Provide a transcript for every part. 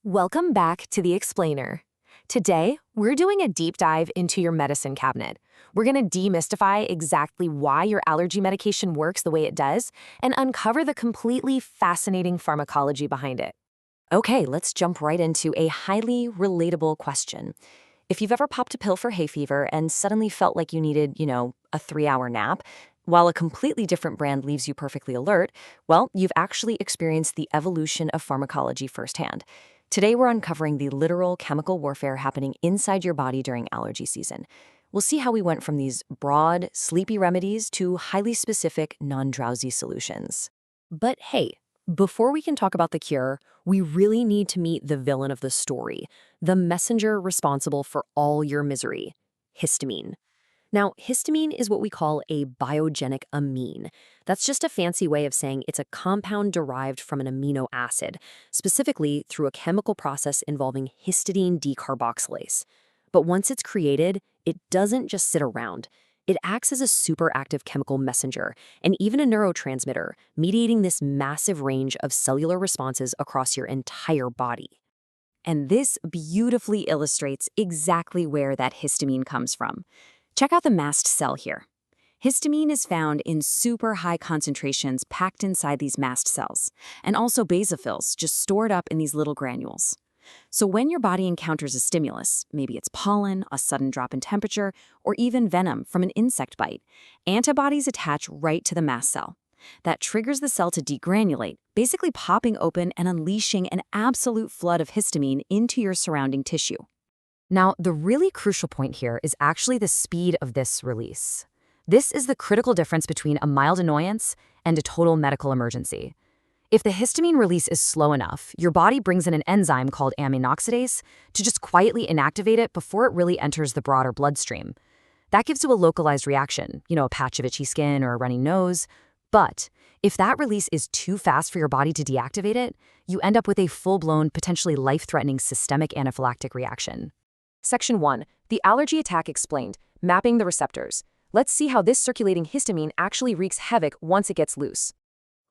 Welcome back to The Explainer. Today, we're doing a deep dive into your medicine cabinet. We're going to demystify exactly why your allergy medication works the way it does and uncover the completely fascinating pharmacology behind it. Okay, let's jump right into a highly relatable question. If you've ever popped a pill for hay fever and suddenly felt like you needed, a 3-hour nap, while a completely different brand leaves you perfectly alert, well, you've actually experienced the evolution of pharmacology firsthand. Today, we're uncovering the literal chemical warfare happening inside your body during allergy season. We'll see how we went from these broad, sleepy remedies to highly specific, non-drowsy solutions. But hey, before we can talk about the cure, we really need to meet the villain of the story, the messenger responsible for all your misery, histamine. Now, histamine is what we call a biogenic amine. That's just a fancy way of saying it's a compound derived from an amino acid, specifically through a chemical process involving histidine decarboxylase. But once it's created, it doesn't just sit around. It acts as a superactive chemical messenger and even a neurotransmitter, mediating this massive range of cellular responses across your entire body. And this beautifully illustrates exactly where that histamine comes from. Check out the mast cell here. Histamine is found in super high concentrations packed inside these mast cells, and also basophils just stored up in these little granules. So when your body encounters a stimulus, maybe it's pollen, a sudden drop in temperature, or even venom from an insect bite, antibodies attach right to the mast cell. That triggers the cell to degranulate, basically popping open and unleashing an absolute flood of histamine into your surrounding tissue. Now, the really crucial point here is actually the speed of this release. This is the critical difference between a mild annoyance and a total medical emergency. If the histamine release is slow enough, your body brings in an enzyme called aminoxidase to just quietly inactivate it before it really enters the broader bloodstream. That gives you a localized reaction, a patch of itchy skin or a runny nose. But if that release is too fast for your body to deactivate it, you end up with a full-blown, potentially life-threatening systemic anaphylactic reaction. Section 1. The allergy attack explained, mapping the receptors. Let's see how this circulating histamine actually wreaks havoc once it gets loose.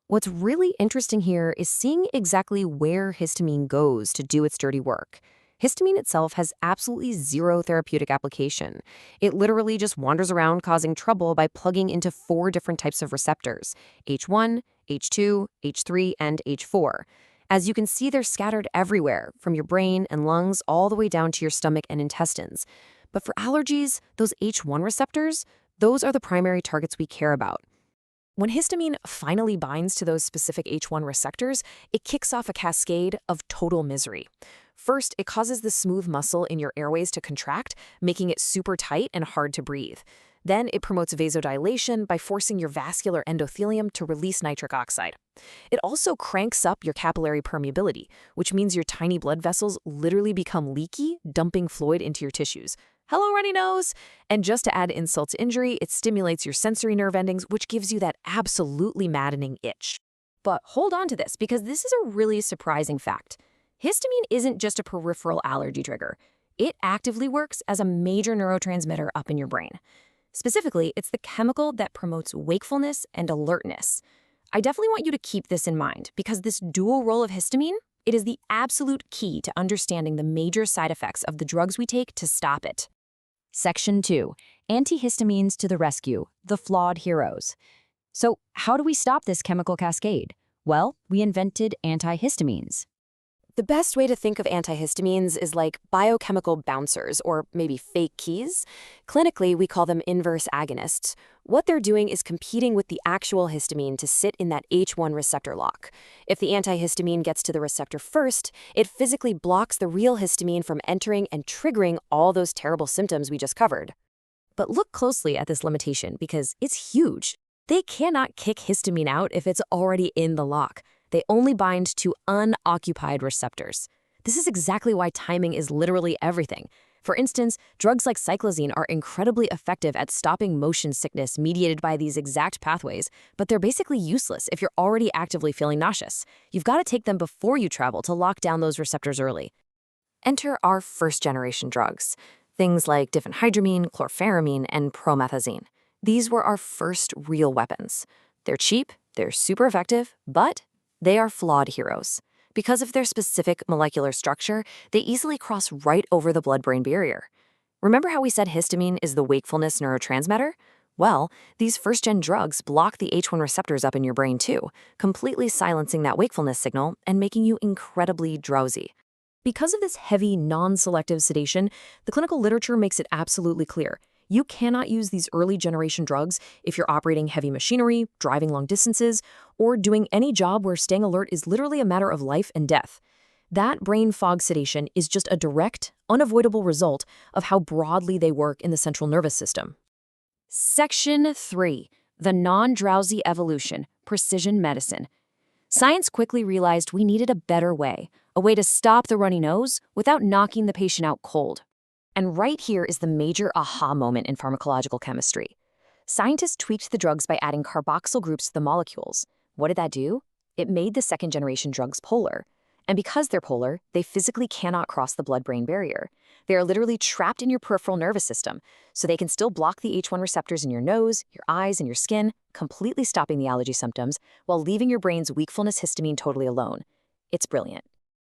What's really interesting here is seeing exactly where histamine goes to do its dirty work. Histamine itself has absolutely zero therapeutic application. It literally just wanders around causing trouble by plugging into 4 different types of receptors: H1, H2, H3, and H4. As you can see, they're scattered everywhere, from your brain and lungs all the way down to your stomach and intestines. But for allergies, those H1 receptors, those are the primary targets we care about. When histamine finally binds to those specific H1 receptors, it kicks off a cascade of total misery. First, it causes the smooth muscle in your airways to contract, making it super tight and hard to breathe. Then it promotes vasodilation by forcing your vascular endothelium to release nitric oxide. It also cranks up your capillary permeability, which means your tiny blood vessels literally become leaky, dumping fluid into your tissues. Hello, runny nose! And just to add insult to injury, it stimulates your sensory nerve endings, which gives you that absolutely maddening itch. But hold on to this, because this is a really surprising fact. Histamine isn't just a peripheral allergy trigger. It actively works as a major neurotransmitter up in your brain. Specifically, it's the chemical that promotes wakefulness and alertness. I definitely want you to keep this in mind, because this dual role of histamine, it is the absolute key to understanding the major side effects of the drugs we take to stop it. Section 2. Antihistamines to the rescue, the flawed heroes. So how do we stop this chemical cascade? Well, we invented antihistamines. The best way to think of antihistamines is like biochemical bouncers, or maybe fake keys. Clinically, we call them inverse agonists. What they're doing is competing with the actual histamine to sit in that H1 receptor lock. If the antihistamine gets to the receptor first, it physically blocks the real histamine from entering and triggering all those terrible symptoms we just covered. But look closely at this limitation, because it's huge. They cannot kick histamine out if it's already in the lock. They only bind to unoccupied receptors. This is exactly why timing is literally everything. For instance, drugs like cyclizine are incredibly effective at stopping motion sickness mediated by these exact pathways, but they're basically useless if you're already actively feeling nauseous. You've got to take them before you travel to lock down those receptors early. Enter our first-generation drugs, things like diphenhydramine, chlorpheramine, and promethazine. These were our first real weapons. They're cheap, they're super effective, but they are flawed heroes. Because of their specific molecular structure, they easily cross right over the blood-brain barrier. Remember how we said histamine is the wakefulness neurotransmitter? Well, these first-gen drugs block the H1 receptors up in your brain too, completely silencing that wakefulness signal and making you incredibly drowsy. Because of this heavy, non-selective sedation, the clinical literature makes it absolutely clear. You cannot use these early-generation drugs if you're operating heavy machinery, driving long distances, or doing any job where staying alert is literally a matter of life and death. That brain fog sedation is just a direct, unavoidable result of how broadly they work in the central nervous system. Section 3. The Non-Drowsy Evolution, Precision Medicine. Science quickly realized we needed a better way, a way to stop the runny nose without knocking the patient out cold. And right here is the major aha moment in pharmacological chemistry. Scientists tweaked the drugs by adding carboxyl groups to the molecules. What did that do? It made the second-generation drugs polar. And because they're polar, they physically cannot cross the blood-brain barrier. They are literally trapped in your peripheral nervous system, so they can still block the H1 receptors in your nose, your eyes, and your skin, completely stopping the allergy symptoms while leaving your brain's wakefulness histamine totally alone. It's brilliant.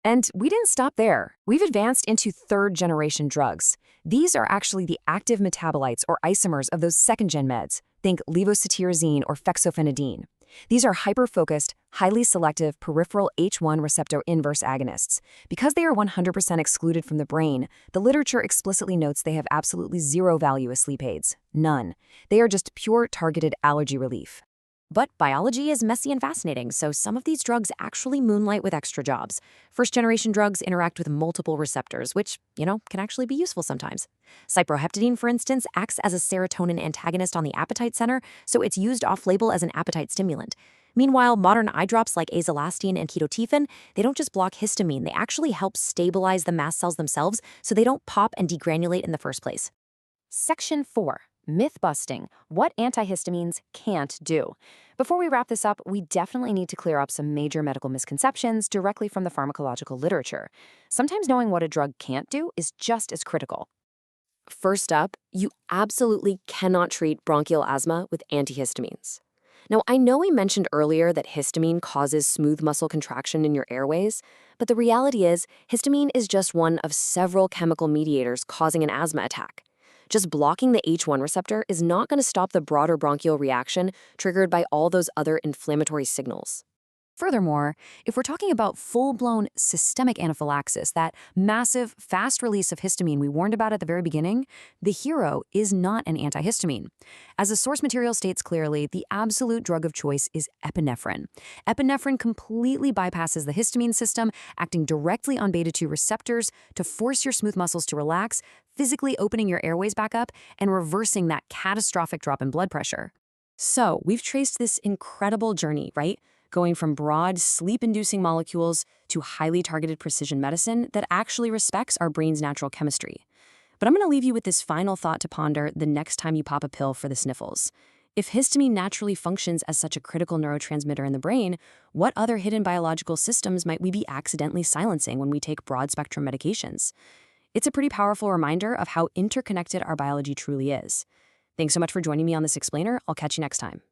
And we didn't stop there. We've advanced into third-generation drugs. These are actually the active metabolites or isomers of those second-gen meds. Think levocetirizine or fexofenadine. These are hyper-focused, highly selective peripheral H1 receptor inverse agonists. Because they are 100% excluded from the brain, the literature explicitly notes they have absolutely zero value as sleep aids. None. They are just pure targeted allergy relief. But biology is messy and fascinating, so some of these drugs actually moonlight with extra jobs. First-generation drugs interact with multiple receptors, which, can actually be useful sometimes. Cyproheptadine, for instance, acts as a serotonin antagonist on the appetite center, so it's used off-label as an appetite stimulant. Meanwhile, modern eye drops like azolastine and ketotifen, they don't just block histamine, they actually help stabilize the mast cells themselves so they don't pop and degranulate in the first place. Section 4. Myth-busting, what antihistamines can't do. Before we wrap this up, we definitely need to clear up some major medical misconceptions directly from the pharmacological literature. Sometimes knowing what a drug can't do is just as critical. First up, you absolutely cannot treat bronchial asthma with antihistamines. Now, I know we mentioned earlier that histamine causes smooth muscle contraction in your airways, but the reality is histamine is just one of several chemical mediators causing an asthma attack. Just blocking the H1 receptor is not going to stop the broader bronchial reaction triggered by all those other inflammatory signals. Furthermore, if we're talking about full-blown systemic anaphylaxis, that massive, fast release of histamine we warned about at the very beginning, the hero is not an antihistamine. As the source material states clearly, the absolute drug of choice is epinephrine. Epinephrine completely bypasses the histamine system, acting directly on beta-2 receptors to force your smooth muscles to relax, physically opening your airways back up and reversing that catastrophic drop in blood pressure. So, we've traced this incredible journey, right? Going from broad, sleep-inducing molecules to highly targeted precision medicine that actually respects our brain's natural chemistry. But I'm going to leave you with this final thought to ponder the next time you pop a pill for the sniffles. If histamine naturally functions as such a critical neurotransmitter in the brain, what other hidden biological systems might we be accidentally silencing when we take broad-spectrum medications? It's a pretty powerful reminder of how interconnected our biology truly is. Thanks so much for joining me on this explainer. I'll catch you next time.